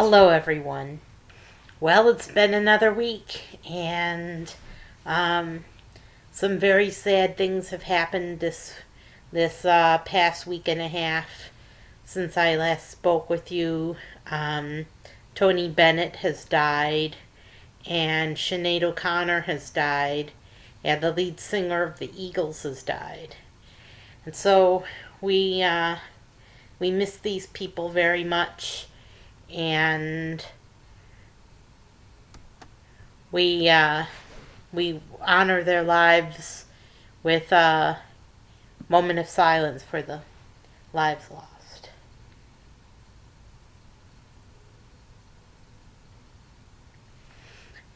Hello, everyone. Well, it's been another week, and um, some very sad things have happened this past week and a half since I last spoke with you. Um, Tony Bennett has died, and Sinead O'Connor has died, and the lead singer of the Eagles has died. And so we uh, we miss these people very much, and we uh, we honor their lives with a moment of silence for the lives lost.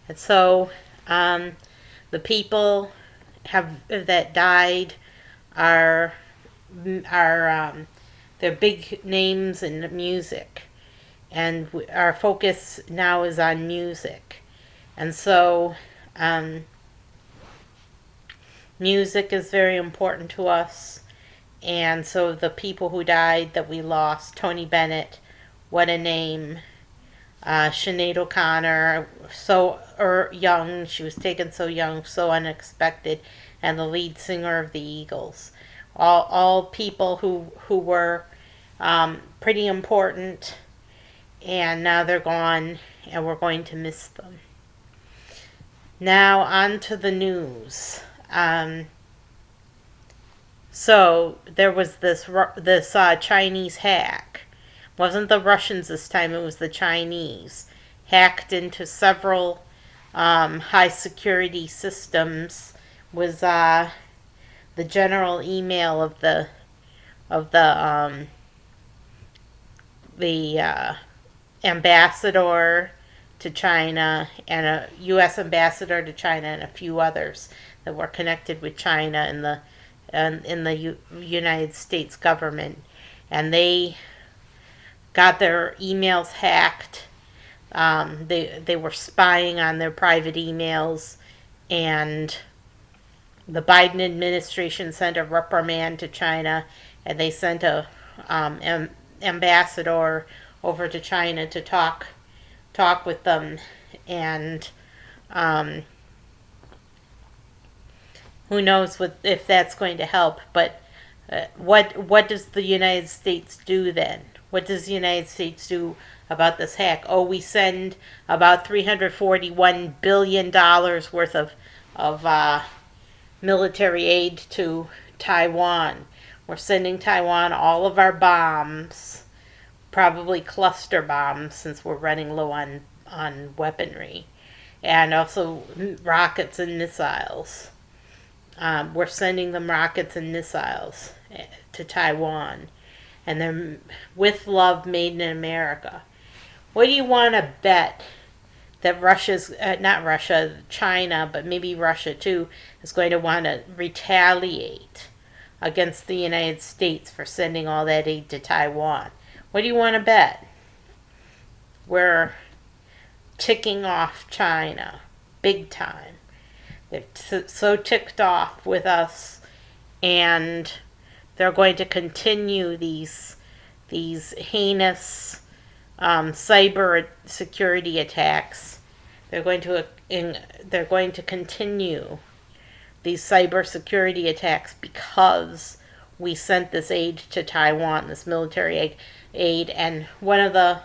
And so, um, the people that died are are they're big names in the music, and our focus now is on music. And so, um, music is very important to us. And so the people who died that we lost, Tony Bennett, what a name. Sinead O'Connor, young, she was taken so young, so unexpected, and the lead singer of the Eagles. All people who were pretty important, and now they're gone, and we're going to miss them. Now, on to the news. So there was this Chinese hack. Wasn't the Russians this time? It was the Chinese hacked into several high security systems. Was the general email of the ambassador to China, and a U.S. ambassador to China, and a few others that were connected with China in the United States government, and they got their emails hacked. They were spying on their private emails, and the Biden administration sent a reprimand to China, and they sent a ambassador over to China to talk with them, and who knows if that's going to help. But what does the United States do then? What does the United States do about this hack? Oh, we send about $341 billion worth of military aid to Taiwan. We're sending Taiwan all of our bombs, probably cluster bombs, since we're running low on weaponry, and also rockets and missiles. We're sending them rockets and missiles to Taiwan, and they're with love, made in America. What do you want to bet that not Russia, China, but maybe Russia too, is going to want to retaliate against the United States for sending all that aid to Taiwan? What do you want to bet? We're ticking off China big time. They're so ticked off with us, and they're going to continue these heinous cyber security attacks. They're going to continue these cyber security attacks because we sent this aid to Taiwan, this military aid, and one of the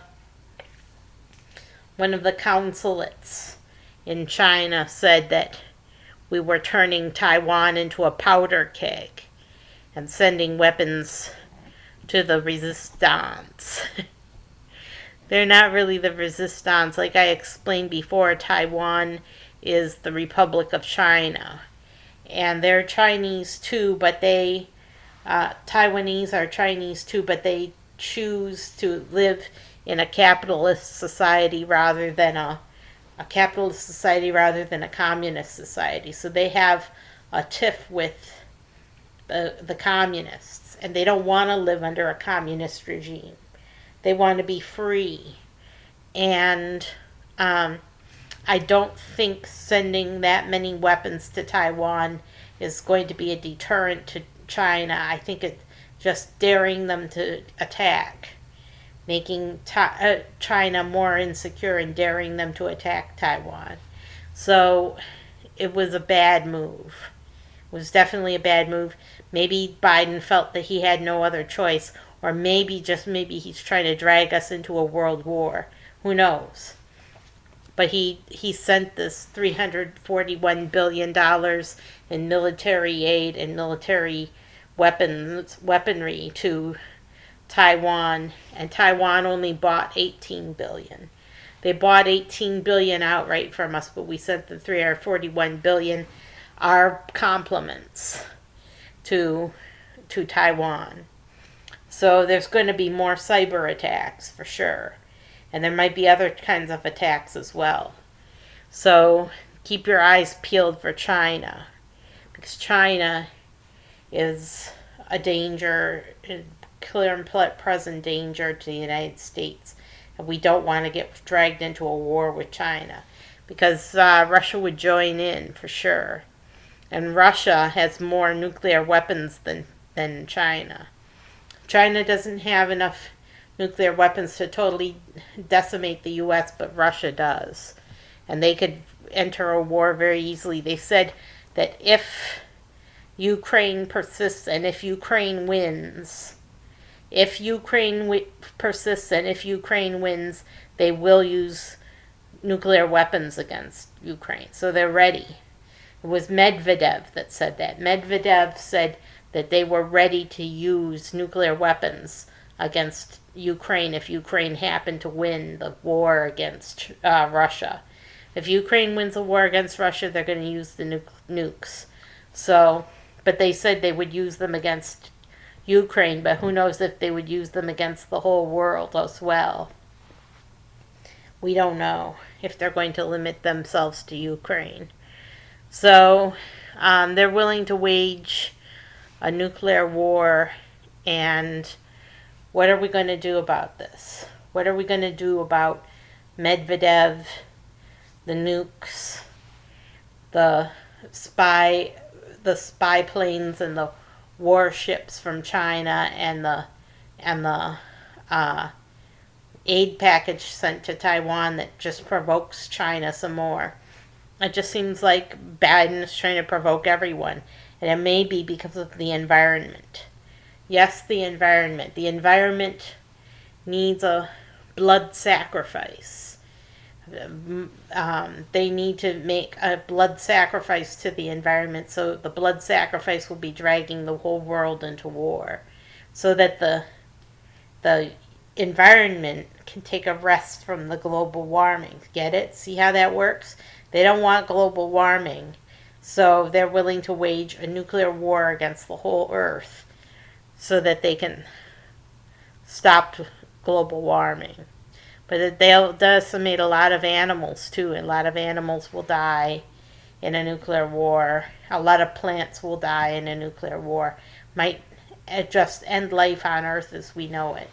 consulates in China said that we were turning Taiwan into a powder keg and sending weapons to the resistance. They're not really the resistance. Like I explained before, Taiwan is the Republic of China. And they're Chinese too, but Taiwanese are Chinese too, but they choose to live in a capitalist society rather than a communist society. So they have a tiff with the communists, and they don't want to live under a communist regime. They want to be free. And I don't think sending that many weapons to Taiwan is going to be a deterrent to China. I think it's just daring them to attack. making China more insecure and daring them to attack Taiwan. So it was a bad move. It was definitely a bad move. Maybe Biden felt that he had no other choice, or maybe, just maybe, he's trying to drag us into a world war. Who knows? But he sent this $341 billion in military aid and military weaponry to Taiwan, and Taiwan only bought 18 billion. They bought 18 billion outright from us, but we sent the 341 billion, our compliments, to Taiwan. So there's going to be more cyber attacks for sure. And there might be other kinds of attacks as well. So keep your eyes peeled for China, because China is a danger, clear and present danger to the United States. And we don't want to get dragged into a war with China, because Russia would join in for sure. And Russia has more nuclear weapons than China. China doesn't have enough nuclear weapons to totally decimate the U.S., but Russia does. And they could enter a war very easily. They said that if Ukraine persists and if Ukraine wins, persists and if Ukraine wins, they will use nuclear weapons against Ukraine. So they're ready. It was Medvedev that said that. Medvedev said that they were ready to use nuclear weapons against Ukraine if Ukraine happened to win the war against Russia. If Ukraine wins a war against Russia, they're going to use the nukes. So, but they said they would use them against Ukraine, but who knows if they would use them against the whole world as well. We don't know if they're going to limit themselves to Ukraine. So they're willing to wage a nuclear war, and what are we going to do about this? What are we going to do about Medvedev, the nukes, the spy planes and the warships from China, and the aid package sent to Taiwan that just provokes China some more? It just seems like Biden is trying to provoke everyone, and it may be because of the environment. Yes, the environment. The environment needs a blood sacrifice. They need to make a blood sacrifice to the environment, so the blood sacrifice will be dragging the whole world into war, so that the environment can take a rest from the global warming. Get it? See how that works? They don't want global warming, so they're willing to wage a nuclear war against the whole earth so that they can stop global warming. But they'll decimate a lot of animals too. A lot of animals will die in a nuclear war. A lot of plants will die in a nuclear war. Might just end life on Earth as we know it.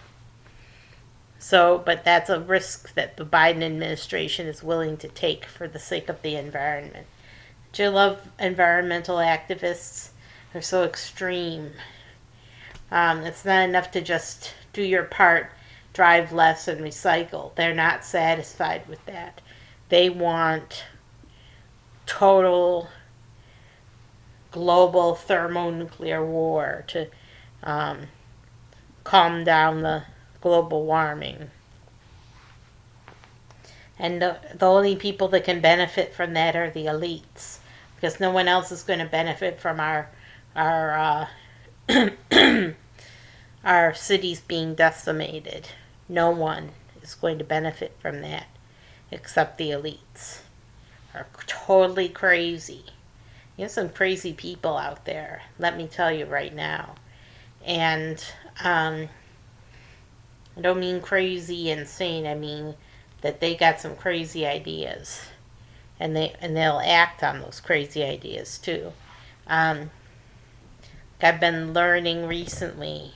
So, but that's a risk that the Biden administration is willing to take for the sake of the environment. Do you love environmental activists? They're so extreme. It's not enough to just do your part, drive less, and recycle. They're not satisfied with that. They want total global thermonuclear war to calm down the global warming. And the only people that can benefit from that are the elites, because no one else is going to benefit from our our cities being decimated. No one is going to benefit from that except the elites. Are totally crazy. You have some crazy people out there, let me tell you right now. And I don't mean crazy insane. I mean that they got some crazy ideas, and they'll act on those crazy ideas too. I've been learning recently.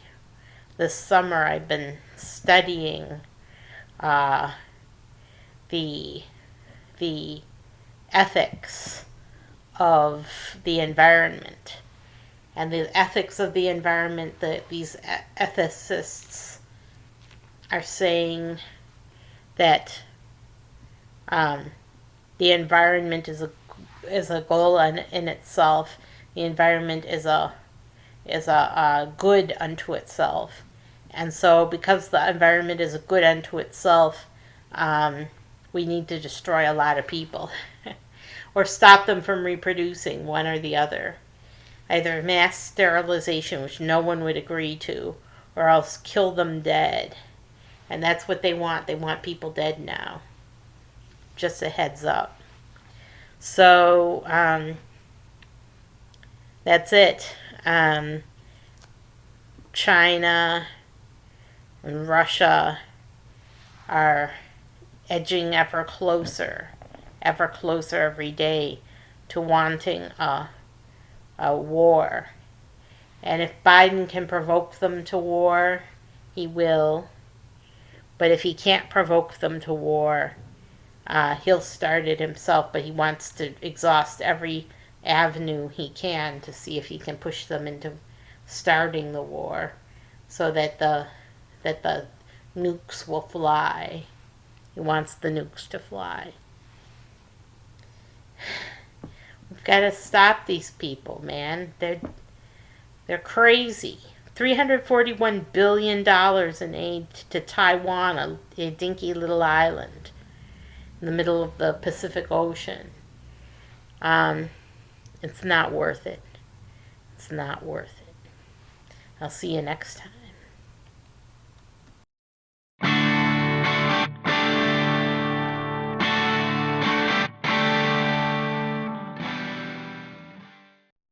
This summer, I've been studying the ethics of the environment, and the ethics of the environment that these ethicists are saying that um, the environment is a goal in itself. The environment is a good unto itself, and so because the environment is a good unto itself, um, we need to destroy a lot of people, or stop them from reproducing, one or the other. Either mass sterilization, which no one would agree to, or else kill them dead. And that's what they want. They want people dead now. Just a heads up. So, that's it. China and Russia are edging ever closer every day to wanting a war. And if Biden can provoke them to war, he will. But if he can't provoke them to war, he'll start it himself. But he wants to exhaust every avenue he can to see if he can push them into starting the war, so that the nukes will fly. He wants the nukes to fly. We've got to stop these people, man. They're crazy. $341 billion in aid to Taiwan, a dinky little island in the middle of the Pacific Ocean. It's not worth it. It's not worth it. I'll see you next time.